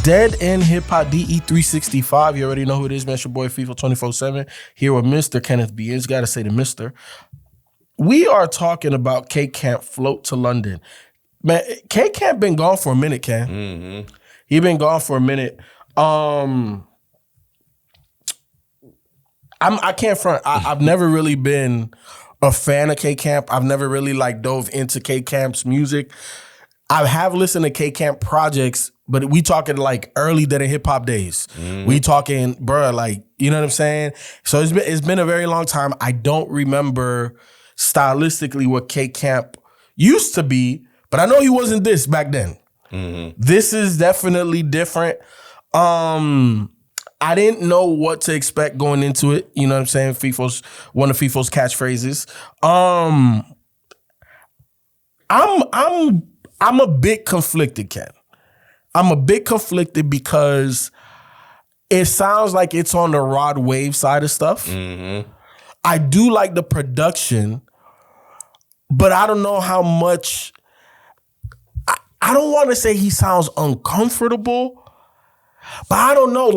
Dead End Hip Hop DE365. You already know who it is, man. It's your boy FIFA 24/7 here with Mr. Kenneth B. It's got to say the Mr. We are talking about K Camp Float to London. Man, K Camp been gone for a minute, Ken. Mm-hmm. He been gone for a minute. I can't front. I've never really been a fan of K Camp. I've never really dove into K Camp's music. I have listened to K Camp projects, but we talking early Dead End Hip Hop days. Mm-hmm. We talking, bruh, you know what I'm saying? So it's been a very long time. I don't remember stylistically what K Camp used to be, but I know he wasn't this back then. Mm-hmm. This is definitely different. I didn't know what to expect going into it. You know what I'm saying? FIFO's one of FIFO's catchphrases. I'm a bit conflicted, Ken. I'm a bit conflicted because it sounds like it's on the Rod Wave side of stuff. Mm-hmm. I do like the production, but I don't know how much. I don't want to say he sounds uncomfortable, but I don't know.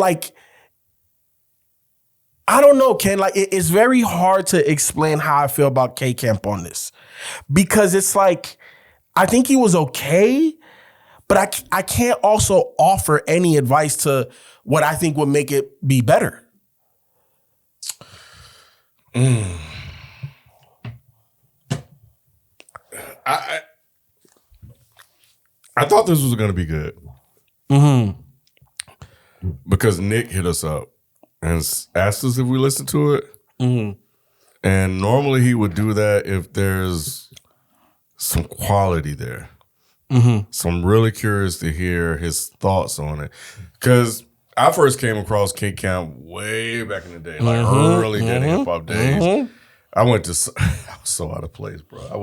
I don't know, Ken. It's very hard to explain how I feel about K Camp on this because it's I think he was okay, but I can't also offer any advice to what I think would make it be better. I thought this was going to be good. Mm-hmm. Because Nick hit us up and asked us if we listened to it. Mm-hmm. And normally he would do that if there's some quality there. Mm-hmm. So I'm really curious to hear his thoughts on it. Because I first came across K Camp way back in the day, early Dead End Hip Hop days. Mm-hmm. I was so out of place, bro. I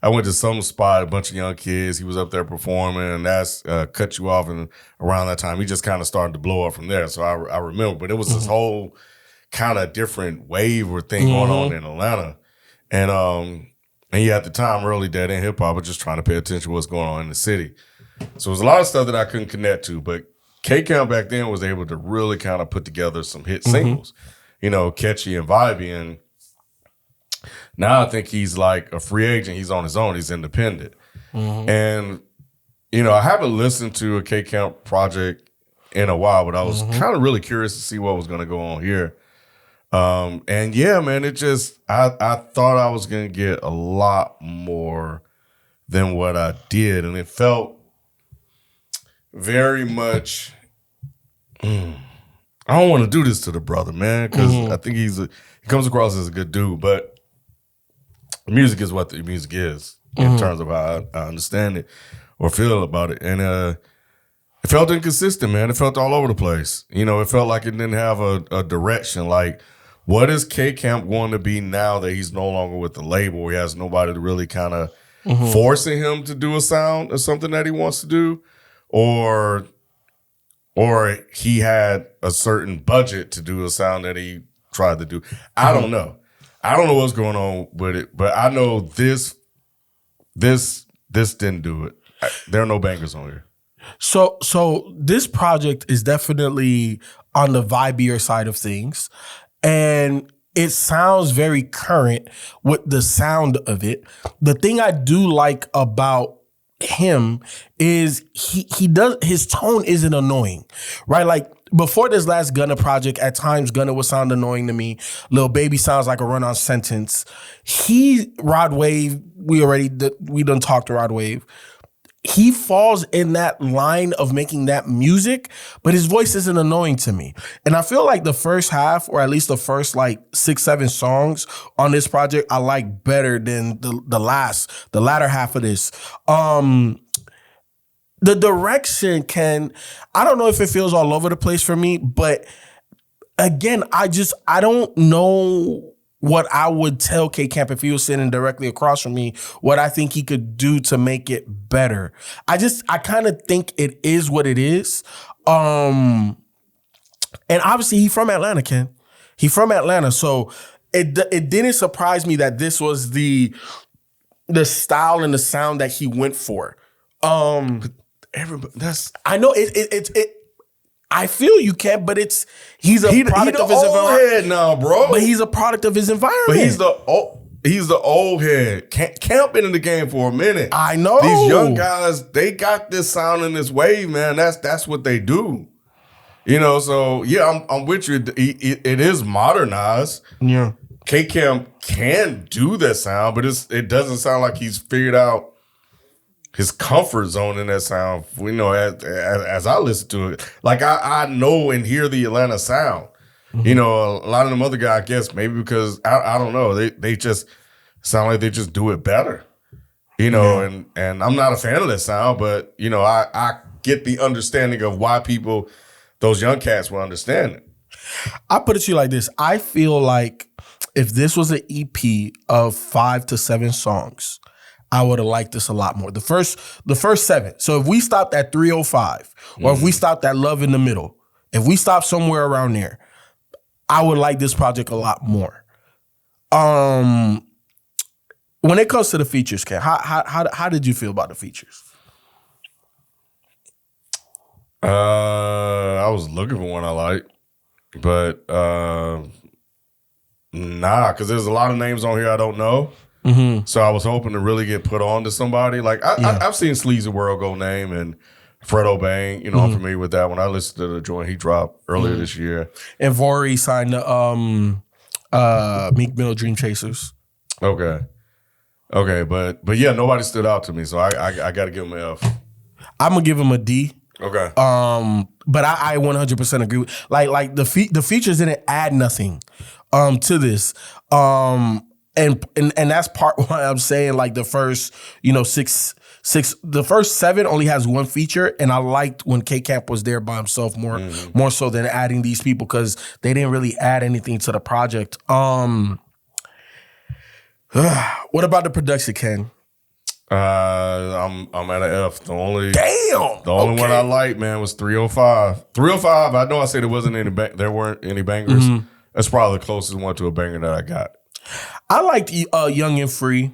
went to some spot, a bunch of young kids. He was up there performing, and that's Cut You Off. And around that time, he just kind of started to blow up from there. So I remember, but it was this whole kind of different wave or thing going on in Atlanta. And yeah, at the time, early Dead End Hip Hop was just trying to pay attention to what's going on in the city. So it was a lot of stuff that I couldn't connect to, but K Camp back then was able to really kind of put together some hit singles, catchy and vibey. And now I think he's like a free agent. He's on his own. He's independent. Mm-hmm. And, I haven't listened to a K Camp project in a while, but I was kind of really curious to see what was going to go on here. And yeah, man, it just, I thought I was going to get a lot more than what I did. And it felt very much, I don't want to do this to the brother, man, because I think he comes across as a good dude, but music is what the music is in terms of how I understand it or feel about it. And it felt inconsistent, man. It felt all over the place. It felt like it didn't have a direction. What is K Camp going to be now that he's no longer with the label? He has nobody to really kind of forcing him to do a sound or something that he wants to do? Or he had a certain budget to do a sound that he tried to do. I don't know. I don't know what's going on with it, but I know this didn't do it. There are no bangers on here. So this project is definitely on the vibier side of things, and it sounds very current with the sound of it. The thing I do like about him is his tone isn't annoying, right? Before this last Gunna project, at times Gunna would sound annoying to me. Lil Baby sounds like a run-on sentence. Rod Wave, we done talked to Rod Wave. He falls in that line of making that music, but his voice isn't annoying to me. And I feel like the first half, or at least the first 6-7 songs on this project, I like better than the latter half of this. The direction I don't know if it feels all over the place for me, but again, I don't know what I would tell K Camp if he was sitting directly across from me, what I think he could do to make it better. I kind of think it is what it is. And obviously he from Atlanta, Ken. He from Atlanta. So it didn't surprise me that this was the style and the sound that he went for. everybody. That's I know it. I feel you, Ken, but he's a product of his environment. Head now, bro. But he's a product of his environment. But he's the old head. Camp been in the game for a minute. I know. These young guys, they got this sound and this wave, man. That's what they do. You know, so yeah, I'm with you. It is modernized. Yeah. K-Camp can do that sound, but it doesn't sound like he's figured out his comfort zone in that sound. You know, as I listen to it, like I know and hear the Atlanta sound. Mm-hmm. You know, a lot of them other guys, I guess maybe because I don't know, they just sound like they just do it better. You know, and I'm not a fan of that sound, but you know, I get the understanding of why those young cats will understand it. I put it to you like this: I feel like if this was an EP of 5 to 7 songs, I would have liked this a lot more. The first 7. So if we stopped at 305, or if we stopped at Love in the Middle, if we stopped somewhere around there, I would like this project a lot more. When it comes to the features, Ken, how did you feel about the features? I was looking for one I liked, but because there's a lot of names on here I don't know. Mm-hmm. So I was hoping to really get put on to somebody. Like I've seen Sleazy World Go Name and Fredo Bang. You know, I'm familiar with that one. I listened to the joint he dropped earlier this year. And Vori signed the Meek Mill Dream Chasers. Okay, but yeah, nobody stood out to me, so I got to give him an F. I'm gonna give him a D. Okay. But I 100% agree with like the features didn't add nothing to this. And that's part why I'm saying like the first, the first 7 only has one feature, and I liked when K-Camp was there by himself more so than adding these people because they didn't really add anything to the project. What about the production, Ken? I'm at an F. The only one I liked, man, was 305. 305. I know I said there weren't any bangers. Mm-hmm. That's probably the closest one to a banger that I got. I liked Young and Free.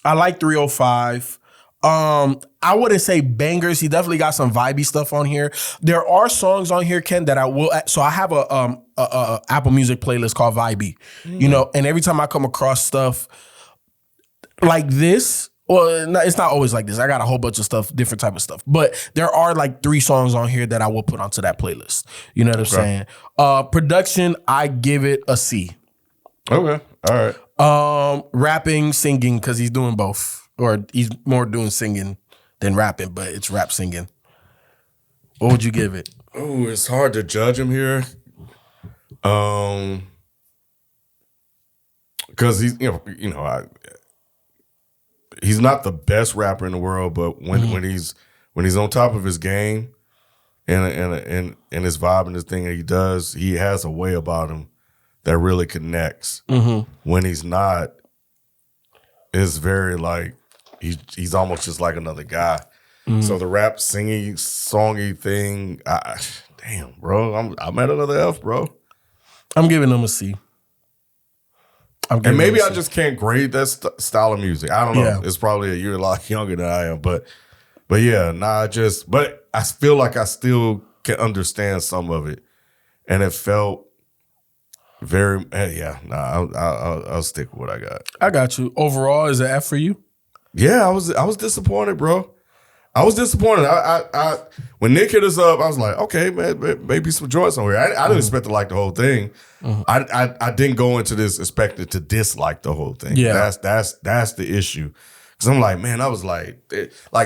I like 305. I wouldn't say bangers. He definitely got some vibey stuff on here. There are songs on here, Ken, that I will. So I have a Apple Music playlist called Vibey. Mm-hmm. And every time I come across stuff like this. Well, it's not always like this. I got a whole bunch of stuff, different type of stuff. But there are like 3 songs on here that I will put onto that playlist. You know what I'm saying? Production, I give it a C. Okay. All right. Rapping, singing, because he's doing both. Or he's more doing singing than rapping, but it's rap singing. What would you give it? Oh, it's hard to judge him here. Because he's, he's not the best rapper in the world, but when he's on top of his game and his vibe and his thing that he does, he has a way about him that really connects. Mm-hmm. When he's not, it's very like he's almost just like another guy. Mm-hmm. So the rap singing songy thing, damn, bro, I'm at another F, bro. I'm giving him a C. And maybe I just can't grade that style of music. I don't know. Yeah. It's probably a lot younger than I am, but yeah, but I feel like I still can understand some of it, and it felt very I'll stick with what I got. I got you. Overall, is it F for you? Yeah, I was disappointed, bro. I was disappointed. I when Nick hit us up, I was like, okay, man, maybe some joints on here. I didn't expect to like the whole thing. Mm-hmm. I didn't go into this expecting to dislike the whole thing. Yeah, that's the issue. Because I'm like, man, I was like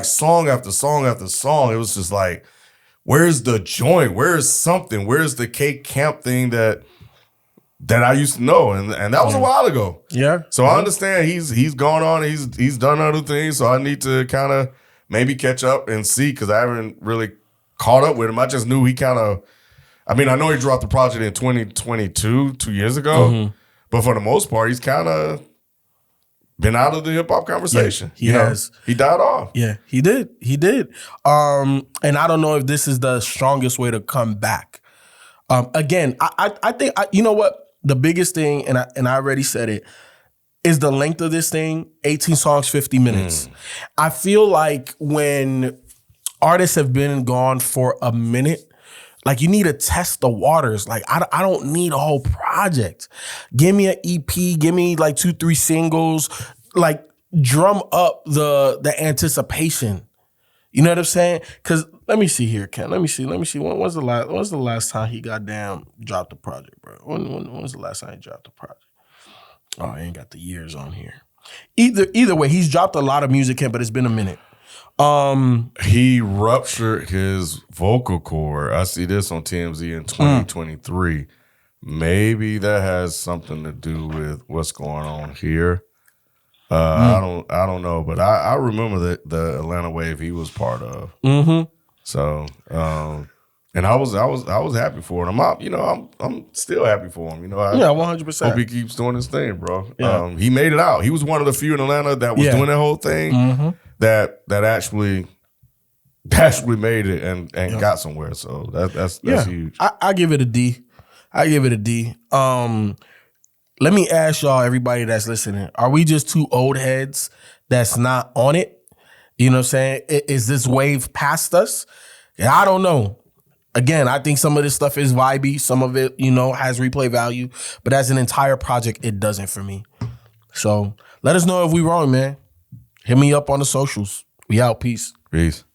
song after song after song. It was just like, where's the joint? Where's something? Where's the K-Camp thing that I used to know? And that was a while ago. Yeah. So I understand he's gone on. He's done other things. So I need to kind of maybe catch up and see, because I haven't really caught up with him. I just knew he kind of, I know he dropped the project in 2022, 2 years ago, but for the most part, he's kind of been out of the hip hop conversation. Yeah, he has. He died off. Yeah, he did. And I don't know if this is the strongest way to come back. Again, I think, you know what? The biggest thing, and I already said it, is the length of this thing, 18 songs, 50 minutes. I feel like when artists have been gone for a minute. Like, you need to test the waters. Like, I don't need a whole project. Give me an EP. Give me like 2-3 singles. Like, drum up the anticipation. You know what I'm saying? Because let me see here, Ken. Let me see. When's the last time he goddamn dropped the project, bro? When's the last time he dropped the project? Oh, I ain't got the years on here. Either way, he's dropped a lot of music, Ken, but it's been a minute. He ruptured his vocal cord. I see this on TMZ in 2023. Maybe that has something to do with what's going on here. I don't know, but I remember the Atlanta wave he was part of. Mm-hmm. So, and I was happy for him. I'm still happy for him. 100%. Hope he keeps doing his thing, bro. Yeah. He made it out. He was one of the few in Atlanta that was doing that whole thing that actually made it and got somewhere. So that's huge. I give it a D. Let me ask y'all, everybody that's listening, are we just two old heads that's not on it? You know what I'm saying? Is this wave past us? I don't know. Again, I think some of this stuff is vibey. Some of it, has replay value. But as an entire project, it doesn't for me. So let us know if we wrong, man. Hit me up on the socials. We out. Peace. Peace.